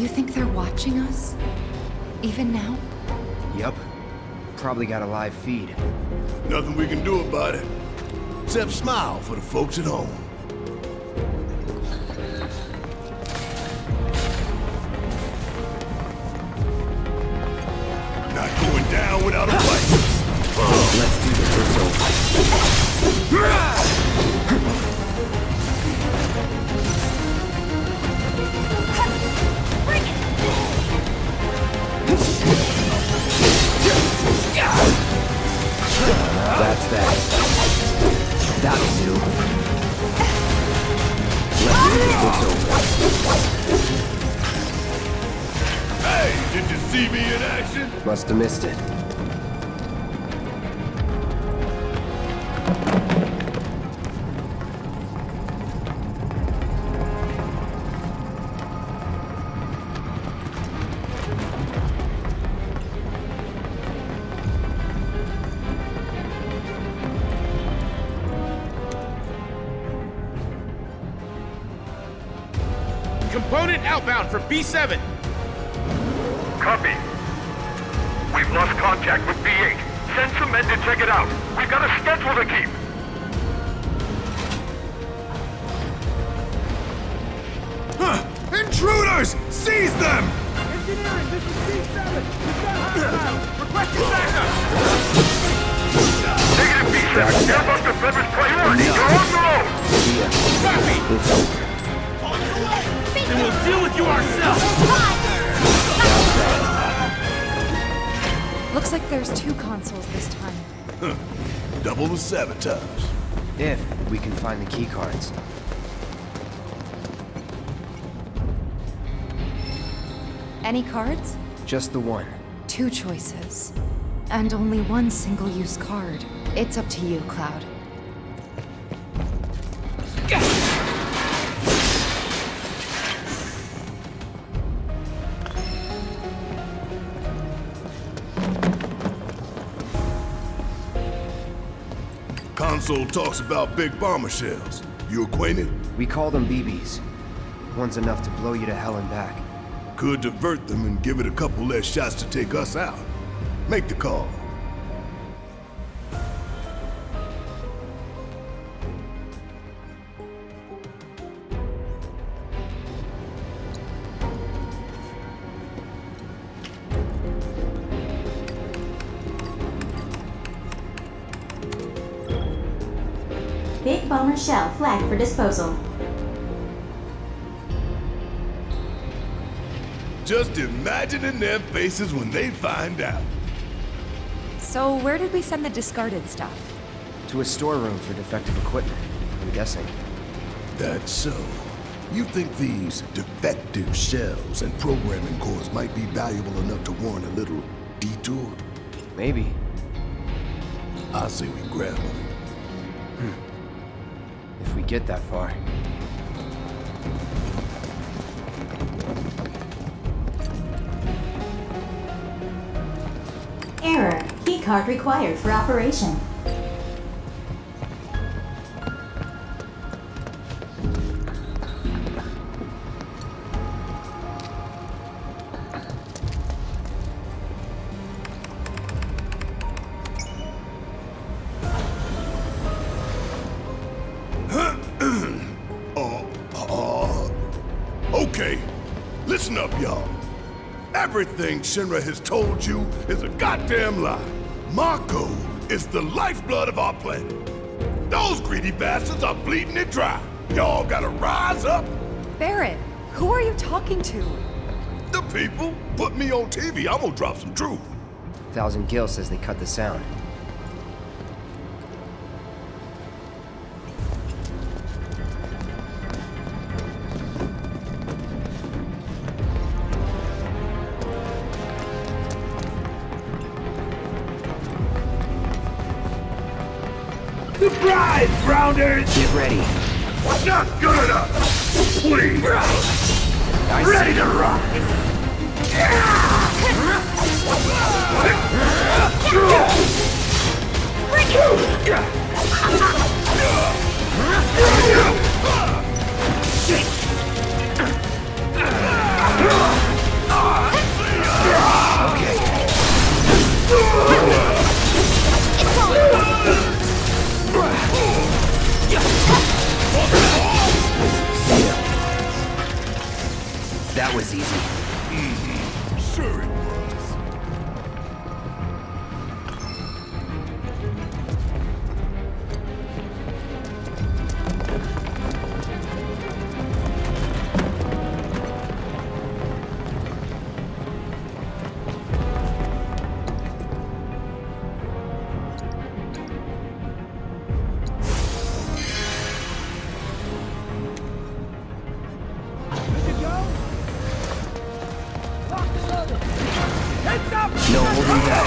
You think they're watching us? Even now? Yup. Probably got a live feed. Nothing we can do about it. Except smile for the folks at home. Not going down without a fight. Let's do this. It's over. Bring it! That's that. That'll do. Let's do this. It's over. Hey, did you see me in action? Must have missed it. Component outbound for B7. Copy. We've lost contact with V8. Send some men to check it out. We've got a schedule to keep. Huh! Intruders! Seize them! Engineering, this is B7. We've got hostile. Requesting backup. Negative B7. Airbus defenders priority. You're on your own. Copy. It's over. And we'll deal with you ourselves. Looks like there's 2 consoles this time. Double the sabotage. If we can find the key cards. Any cards? Just the one. 2 choices. And only 1 single-use card. It's up to you, Cloud. Console talks about big bomber shells. You acquainted? We call them BBs. One's enough to blow you to hell and back. Could divert them and give it a couple less shots to take us out. Make the call. Big bomber shell flagged for disposal. Just imagining their faces when they find out. So where did we send the discarded stuff? To a storeroom for defective equipment, I'm guessing. That's so. You think these defective shells and programming cores might be valuable enough to warrant a little detour? Maybe. I say we grab them. If we get that far. Error. Keycard required for operation. Okay, listen up, y'all. Everything Shinra has told you is a goddamn lie. Mako is the lifeblood of our planet. Those greedy bastards are bleeding it dry. Y'all gotta rise up. Barrett, who are you talking to? The people put me on TV. I'm gonna drop some truth. 1,000 Gil says they cut the sound. Surprise, Rounders! Get ready. Not good enough! Please! I Ready see. to rock! That was easy. Sure it was. No holding back.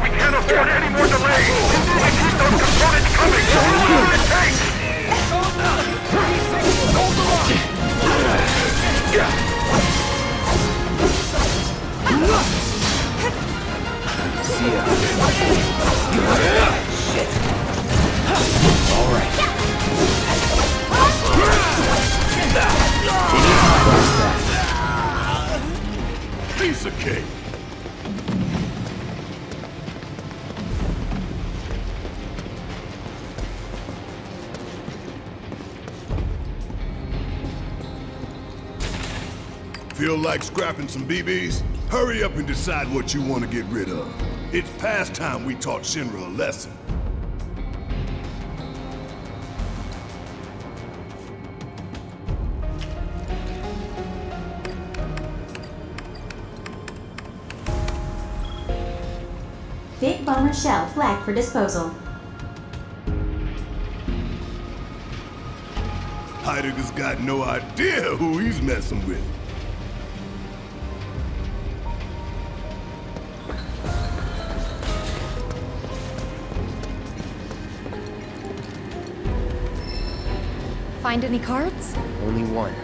We can't afford any more delays! We keep those components coming! Whatever it takes! See ya. Shit. All right. Piece of cake. Feel like scrapping some BBs? Hurry up and decide what you want to get rid of. It's past time we taught Shinra a lesson. Big bomber shell flagged for disposal. Heidegger's got no idea who he's messing with. Find any cards? Only one.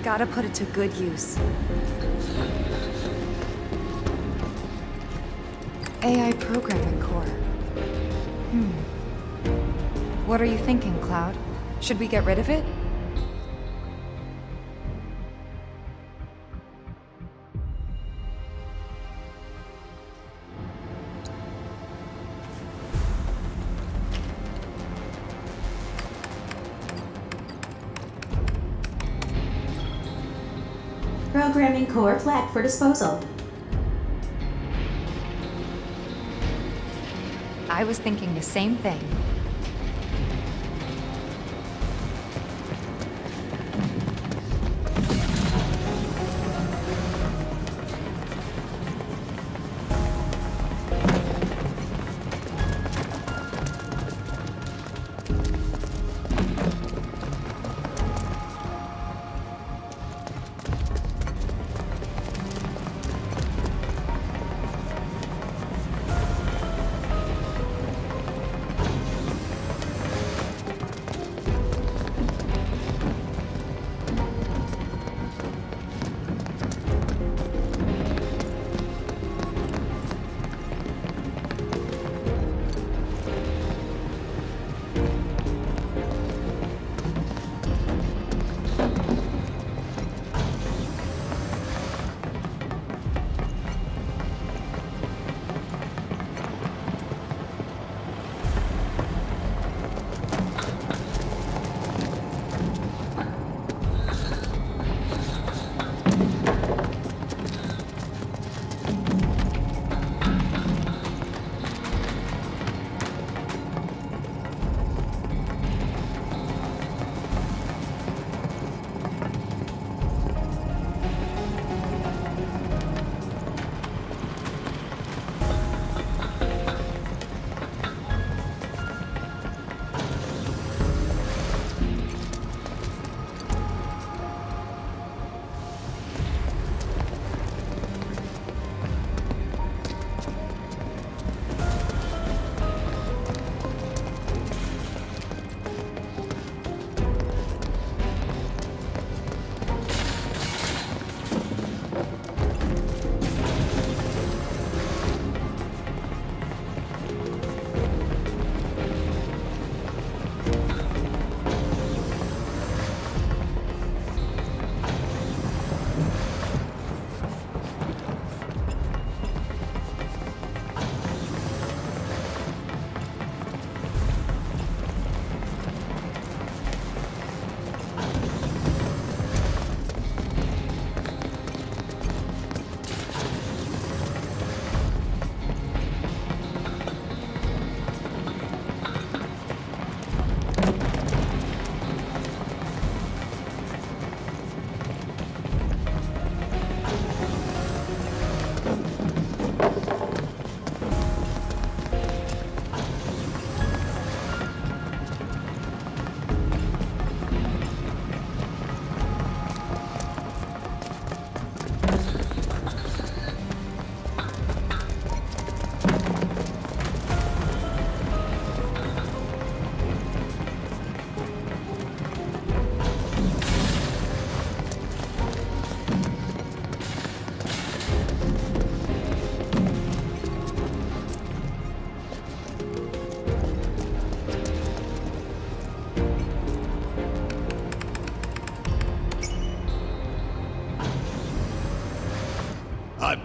Gotta put it to good use. AI programming core. What are you thinking, Cloud? Should we get rid of it? Programming core flagged for disposal. I was thinking the same thing.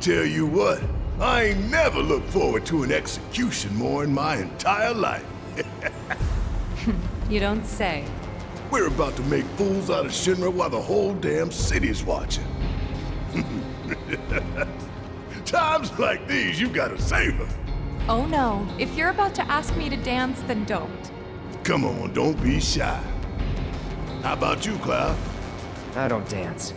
Tell you what, I ain't never looked forward to an execution more in my entire life. You don't say. We're about to make fools out of Shinra while the whole damn city's watching. Times like these, you gotta savor. Oh no, if you're about to ask me to dance, then don't. Come on, don't be shy. How about you, Cloud? I don't dance.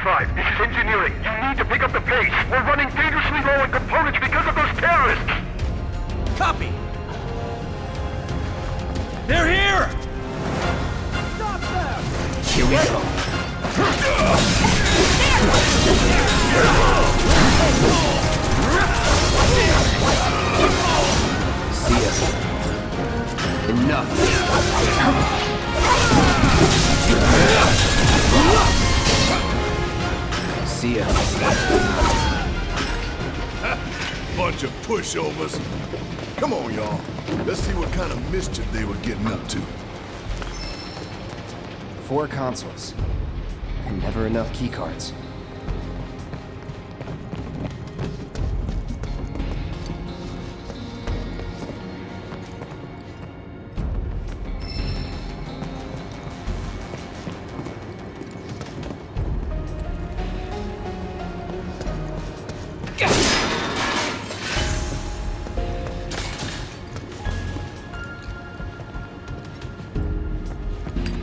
5. This is engineering. You need to pick up the pace. We're running dangerously low on components because of those terrorists. Copy! They're here! Stop them! Here we go. See ya. Enough. See ya. Bunch of pushovers. Come on, y'all. Let's see what kind of mischief they were getting up to. 4 consoles. And never enough keycards.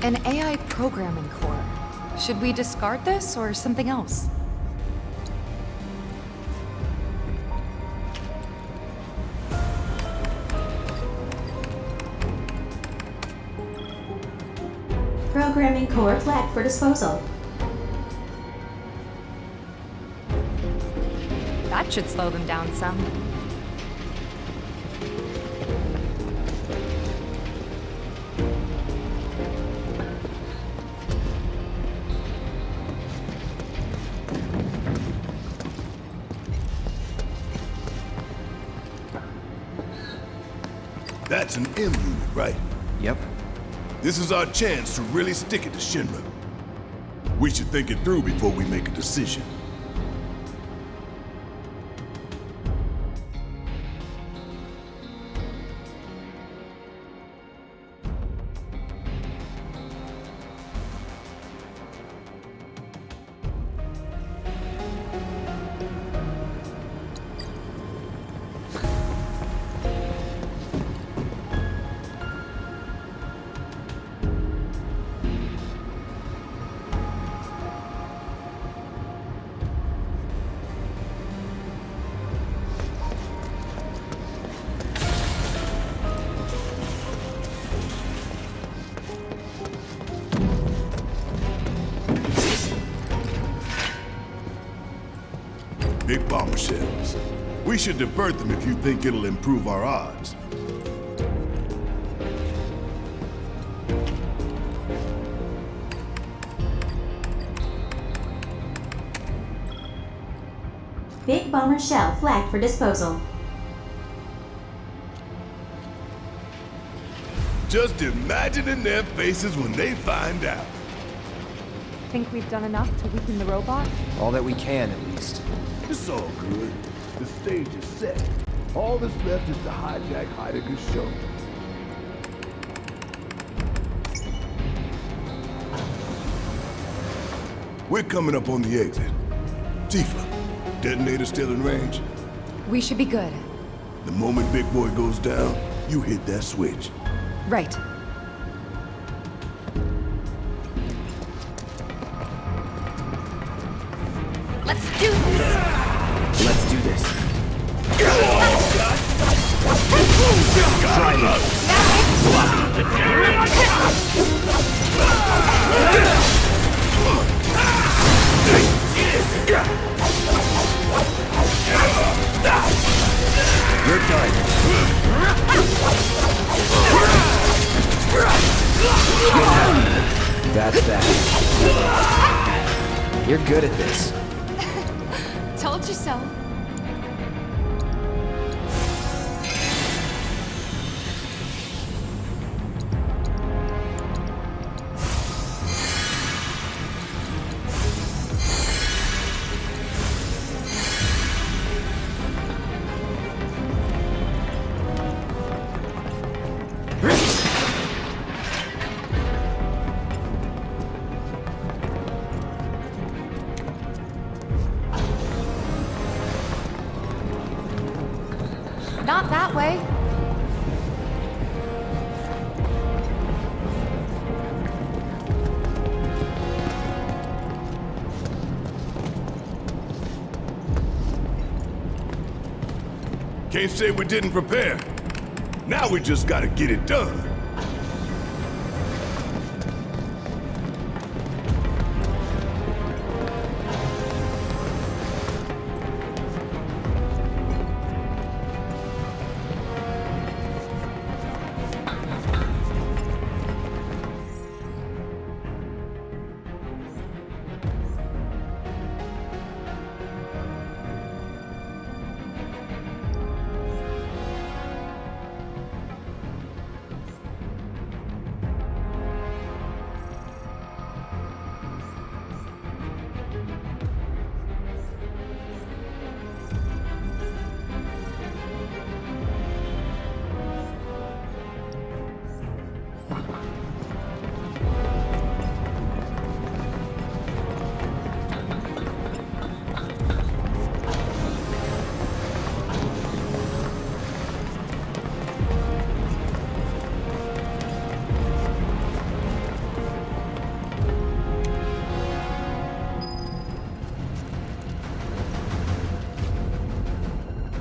An AI programming core. Should we discard this or something else? Programming core flagged for disposal. That should slow them down some. That's an M unit, right? Yep. This is our chance to really stick it to Shinra. We should think it through before we make a decision. Big bomber shells. We should divert them if you think it'll improve our odds. Big bomber shell flagged for disposal. Just imagining their faces when they find out. Think we've done enough to weaken the robot? All that we can, at least. It's all good. The stage is set. All that's left is to hijack Heidegger's show. We're coming up on the exit. Tifa, detonator still in range? We should be good. The moment Big Boy goes down, you hit that switch. Right. Let's do this! Let's do this. Try it. You're done. That's that. You're good at this. Told you so. Can't say we didn't prepare. Now we just gotta get it done.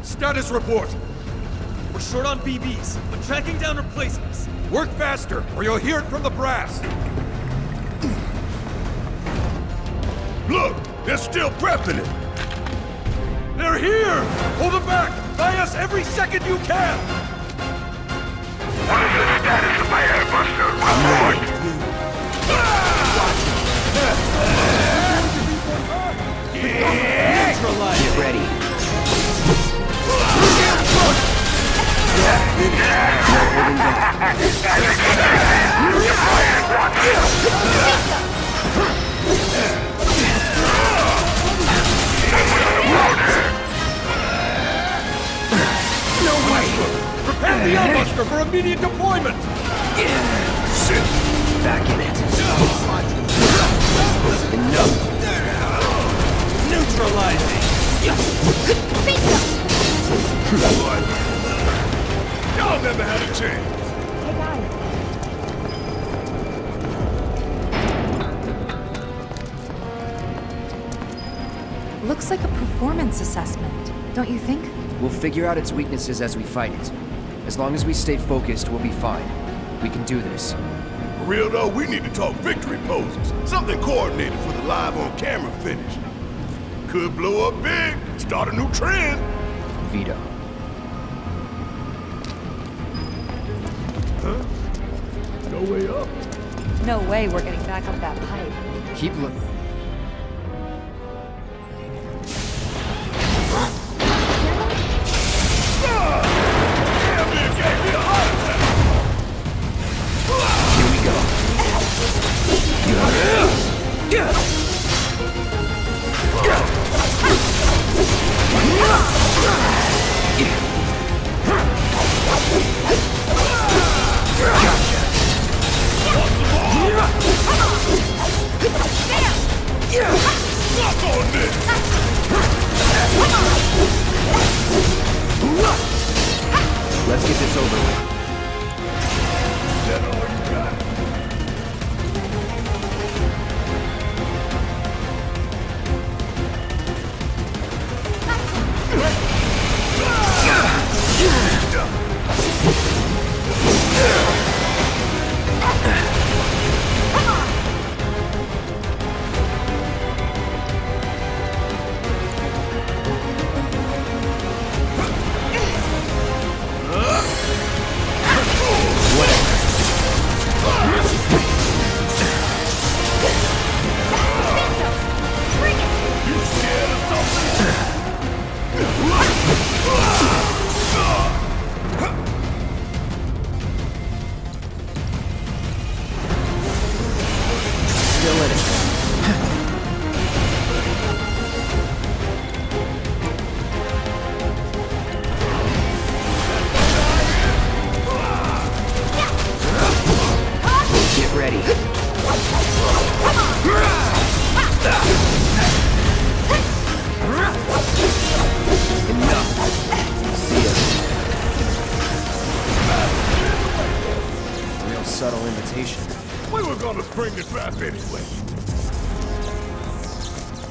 Status report! We're short on BBs, but tracking down replacements. Work faster, or you'll hear it from the brass! Look, they're still prepping it. They're here! Hold them back! Buy us every second you can! What is the status of my airbuster? Report! Neutralize! Get ready. No way! Prepare the airbuster for immediate deployment! Shit. Back in it. Enough. Neutralizing! Y'all never had a chance. Hey guys, Looks like a performance assessment, don't you think? We'll figure out its weaknesses as we fight it. As long as we stay focused, we'll be fine. We can do this. For real though, we need to talk victory poses. Something coordinated for the live on camera finish. Could blow up big, start a new trend. Vito. Huh? No way up. no way we're getting back up that pipe. Keep looking. Here we go. Stop on this! Let's get this over with. That all you got? Still in it. Get ready. Enough. See ya. Real subtle invitation. We were gonna spring the trap anyway.